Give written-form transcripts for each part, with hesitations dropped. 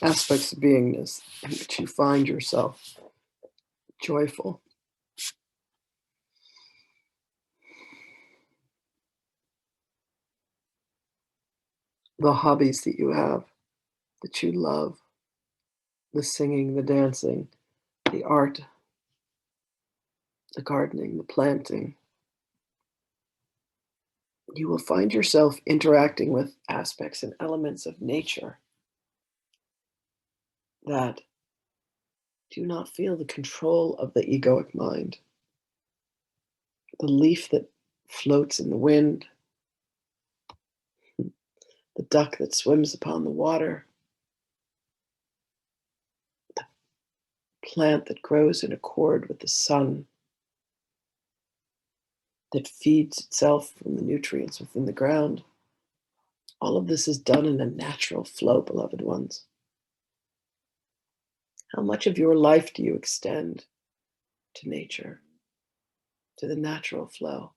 aspects of beingness in which you find yourself joyful. The hobbies that you have, that you love, the singing, the dancing, the art, the gardening, the planting. You will find yourself interacting with aspects and elements of nature that do not feel the control of the egoic mind. The leaf that floats in the wind, the duck that swims upon the water, the plant that grows in accord with the sun, that feeds itself from the nutrients within the ground. All of this is done in a natural flow, beloved ones. How much of your life do you extend to nature, to the natural flow?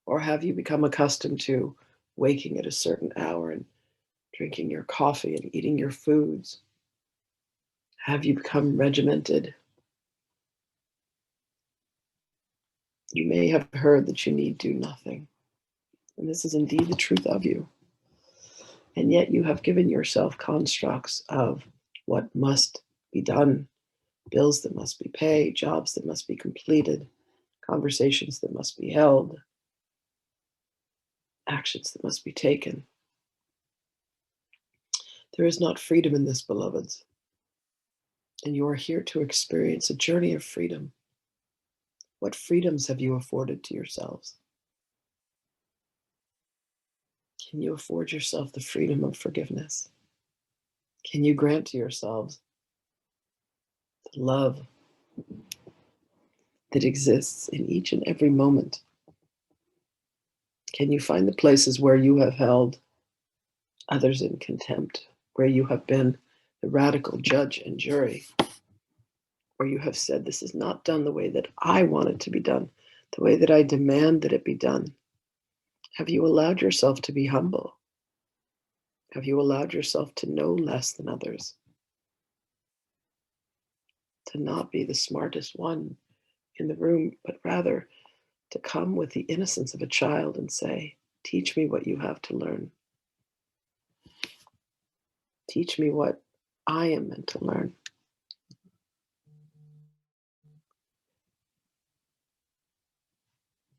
Or have you become accustomed to waking at a certain hour and drinking your coffee and eating your foods? Have you become regimented? You may have heard that you need do nothing, and this is indeed the truth of you. And yet you have given yourself constructs of what must be done, bills that must be paid, jobs that must be completed, conversations that must be held, actions that must be taken. There is not freedom in this, beloveds, and you are here to experience a journey of freedom. What freedoms have you afforded to yourselves? Can you afford yourself the freedom of forgiveness? Can you grant to yourselves the love that exists in each and every moment? Can you find the places where you have held others in contempt, where you have been the radical judge and jury, where you have said, this is not done the way that I want it to be done, the way that I demand that it be done? Have you allowed yourself to be humble? Have you allowed yourself to know less than others? To not be the smartest one in the room, but rather to come with the innocence of a child and say, teach me what you have to learn. Teach me what I am meant to learn.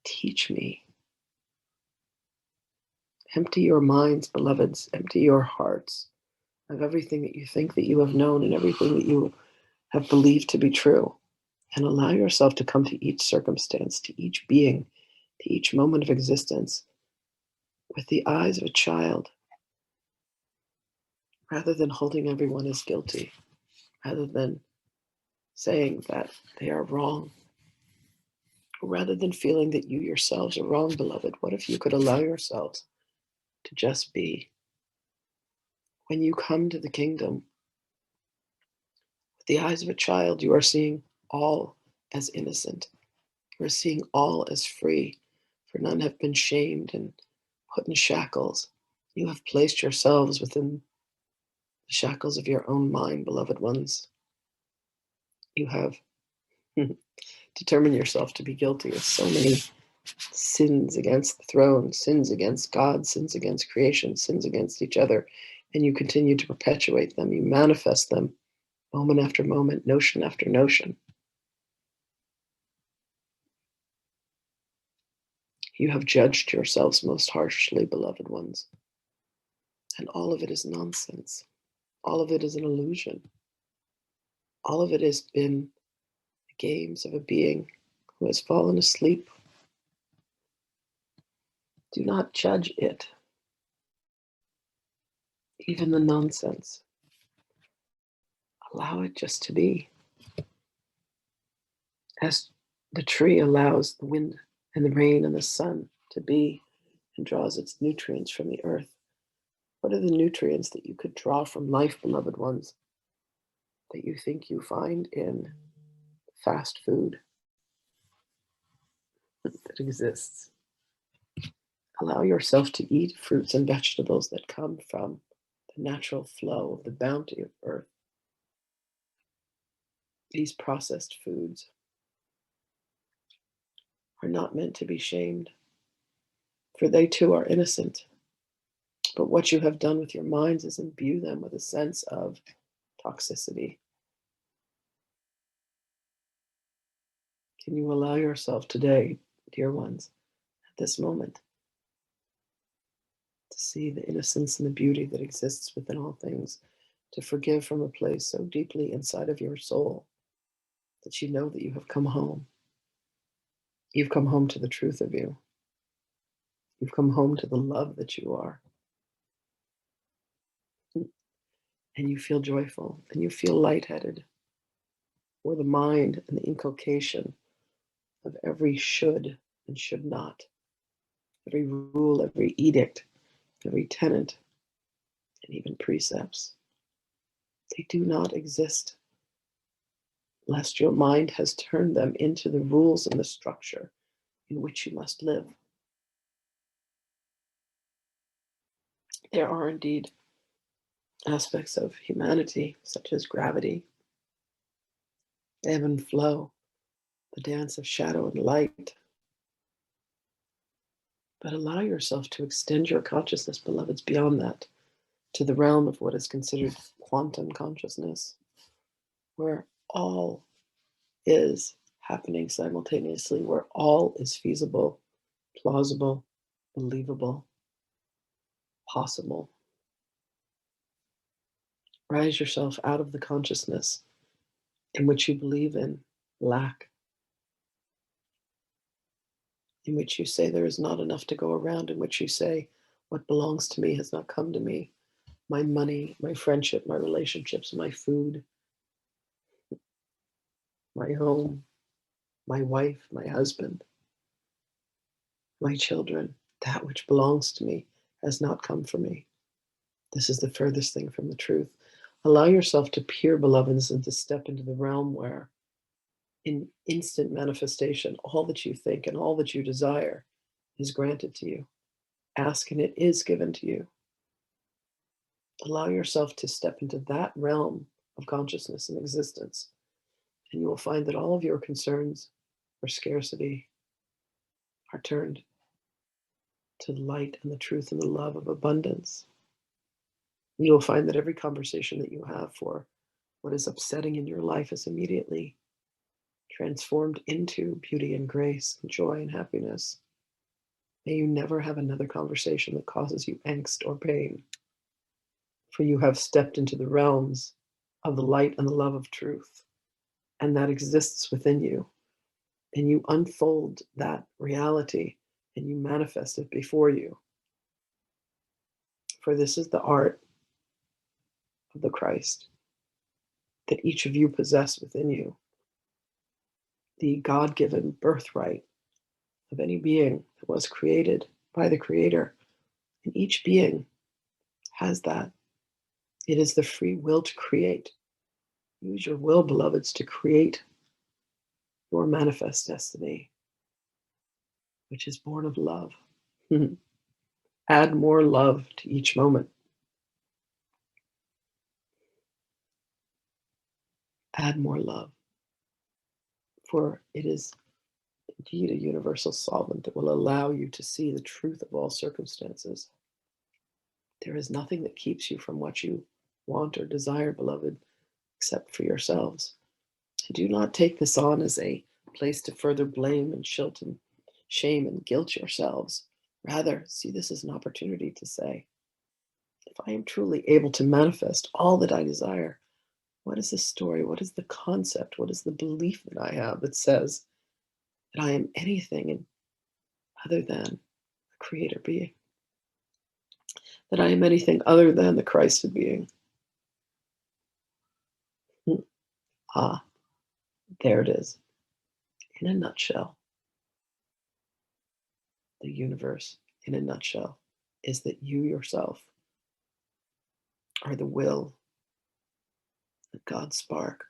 Teach me. Empty your minds, beloveds, empty your hearts of everything that you think that you have known and everything that you have believed to be true, and allow yourself to come to each circumstance, to each being, to each moment of existence with the eyes of a child, rather than holding everyone as guilty, rather than saying that they are wrong, rather than feeling that you yourselves are wrong, beloved. What if you could allow yourselves to just be? When you come to the kingdom with the eyes of a child, you are seeing all as innocent. You are seeing all as free, for none have been shamed and put in shackles. You have placed yourselves within the shackles of your own mind, beloved ones. You have determined yourself to be guilty of so many sins against the throne, sins against God, sins against creation, sins against each other, and you continue to perpetuate them. You manifest them moment after moment, notion after notion. You have judged yourselves most harshly, beloved ones, and all of it is nonsense. All of it is an illusion. All of it has been the games of a being who has fallen asleep. Do not judge it, even the nonsense. Allow it just to be. As the tree allows the wind and the rain and the sun to be and draws its nutrients from the earth. What are the nutrients that you could draw from life, beloved ones, that you think you find in fast food that exists? Allow yourself to eat fruits and vegetables that come from the natural flow of the bounty of earth. These processed foods are not meant to be shamed, for they too are innocent. But what you have done with your minds is imbue them with a sense of toxicity. Can you allow yourself today, dear ones, at this moment, to see the innocence and the beauty that exists within all things, to forgive from a place so deeply inside of your soul that you know that you have come home? You've come home to the truth of you. You've come home to the love that you are. And you feel joyful and you feel lightheaded, where the mind and the inculcation of every should and should not, every rule, every edict, every tenet, and even precepts, they do not exist, lest your mind has turned them into the rules and the structure in which you must live. There are indeed aspects of humanity, such as gravity, ebb and flow, the dance of shadow and light. But allow yourself to extend your consciousness, beloveds, beyond that, to the realm of what is considered quantum consciousness, where all is happening simultaneously, where all is feasible, plausible, believable, possible. Rise yourself out of the consciousness in which you believe in lack, in which you say there is not enough to go around, in which you say what belongs to me has not come to me. My money, my friendship, my relationships, my food, my home, my wife, my husband, my children, that which belongs to me has not come for me. This is the furthest thing from the truth. Allow yourself to peer, beloveds, and to step into the realm where, in instant manifestation, all that you think and all that you desire is granted to you. Ask and it is given to you. Allow yourself to step into that realm of consciousness and existence, and you will find that all of your concerns for scarcity are turned to the light and the truth and the love of abundance. You will find that every conversation that you have for what is upsetting in your life is immediately transformed into beauty and grace and joy and happiness. May you never have another conversation that causes you angst or pain, for you have stepped into the realms of the light and the love of truth, and that exists within you. And you unfold that reality and you manifest it before you. For this is the art of the Christ that each of you possess within you, the God-given birthright of any being that was created by the Creator. And each being has that. It is the free will to create. Use your will, beloveds, to create your manifest destiny, which is born of love. Add more love to each moment. Add more love. For it is indeed a universal solvent that will allow you to see the truth of all circumstances. There is nothing that keeps you from what you want or desire, beloved, except for yourselves. Do not take this on as a place to further blame and shilt and shame and guilt yourselves. Rather, see this as an opportunity to say, if I am truly able to manifest all that I desire, what is the story? What is the concept? What is the belief that I have that says that I am anything other than a creator being? That I am anything other than the Christed being? Ah, there it is. In a nutshell, the universe, in a nutshell, is that you yourself are the will, the God spark.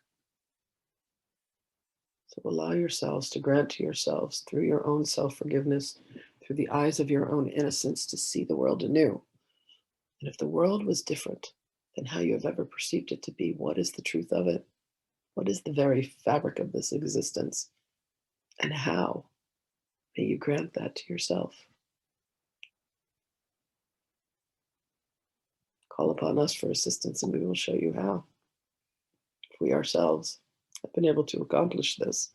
So allow yourselves to grant to yourselves, through your own self-forgiveness, through the eyes of your own innocence, to see the world anew. And if the world was different than how you have ever perceived it to be, what is the truth of it? What is the very fabric of this existence? And how may you grant that to yourself? Call upon us for assistance and we will show you how. If we ourselves have been able to accomplish this,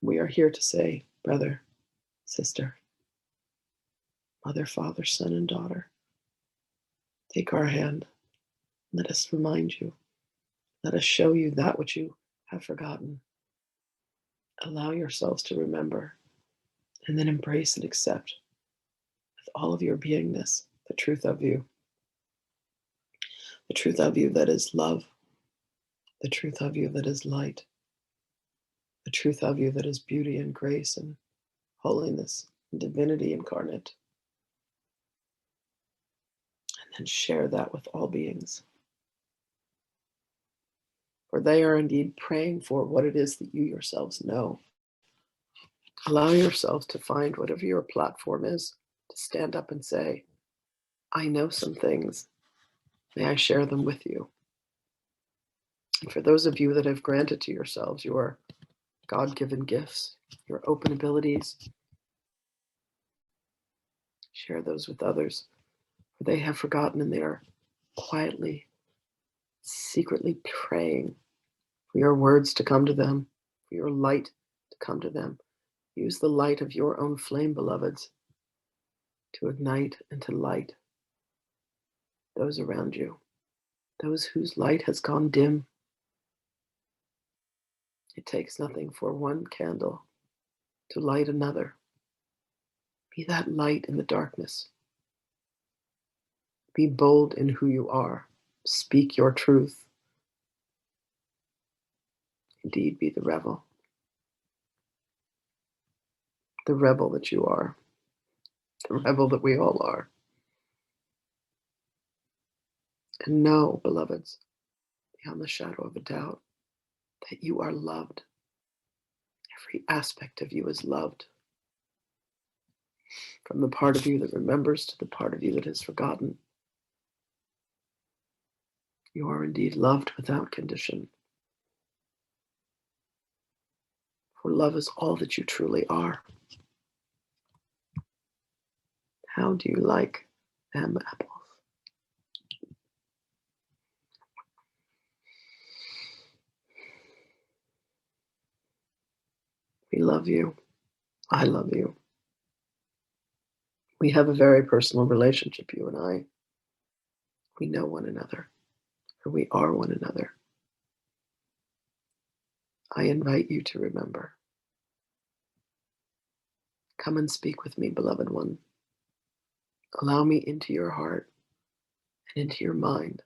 we are here to say, brother, sister, mother, father, son, and daughter, take our hand. Let us remind you. Let us show you that which you have forgotten. Allow yourselves to remember and then embrace and accept with all of your beingness the truth of you. The truth of you that is love. The truth of you that is light. The truth of you that is beauty and grace and holiness and divinity incarnate. And then share that with all beings. For they are indeed praying for what it is that you yourselves know. Allow yourselves to find whatever your platform is, to stand up and say, I know some things. May I share them with you? And for those of you that have granted to yourselves your God-given gifts, your open abilities, share those with others. For they have forgotten and they are quietly, secretly praying for your words to come to them, for your light to come to them. Use the light of your own flame, beloveds, to ignite and to light those around you, those whose light has gone dim. It takes nothing for one candle to light another. Be that light in the darkness. Be bold in who you are. Speak your truth. Indeed, be the rebel that you are, the rebel that we all are. And know, beloveds, beyond the shadow of a doubt, that you are loved. Every aspect of you is loved. From the part of you that remembers to the part of you that has forgotten. You are indeed loved without condition. For love is all that you truly are. How do you like them apples? We love you. I love you. We have a very personal relationship, you and I. We know one another, or we are one another. I invite you to remember. Come and speak with me, beloved one. Allow me into your heart and into your mind,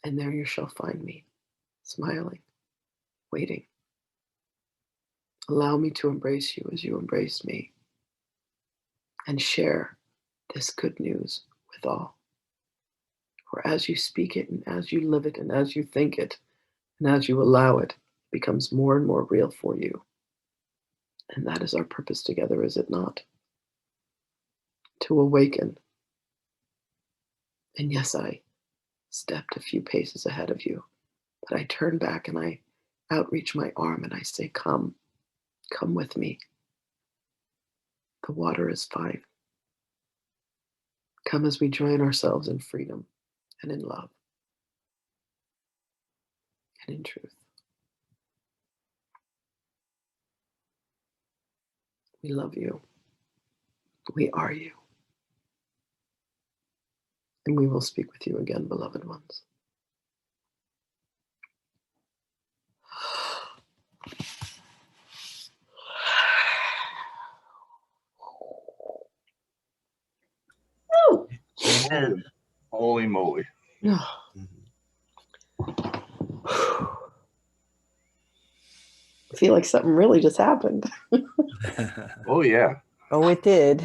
and there you shall find me, smiling, waiting. Allow me to embrace you as you embraced me, and share this good news with all. For as you speak it, and as you live it, and as you think it, and as you allow it, it becomes more and more real for you. And that is our purpose together, is it not? To awaken. And yes, I stepped a few paces ahead of you, but I turn back and I outreach my arm and I say, come with me. The water is fine. Come as we join ourselves in freedom and in love and in truth. We love you. We are you. And we will speak with you again, beloved ones. Oh. Man. Holy moly. I feel like something really just happened. Oh yeah. Oh, it did.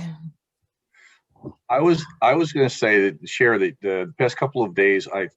I was going to say that share that the past couple of days I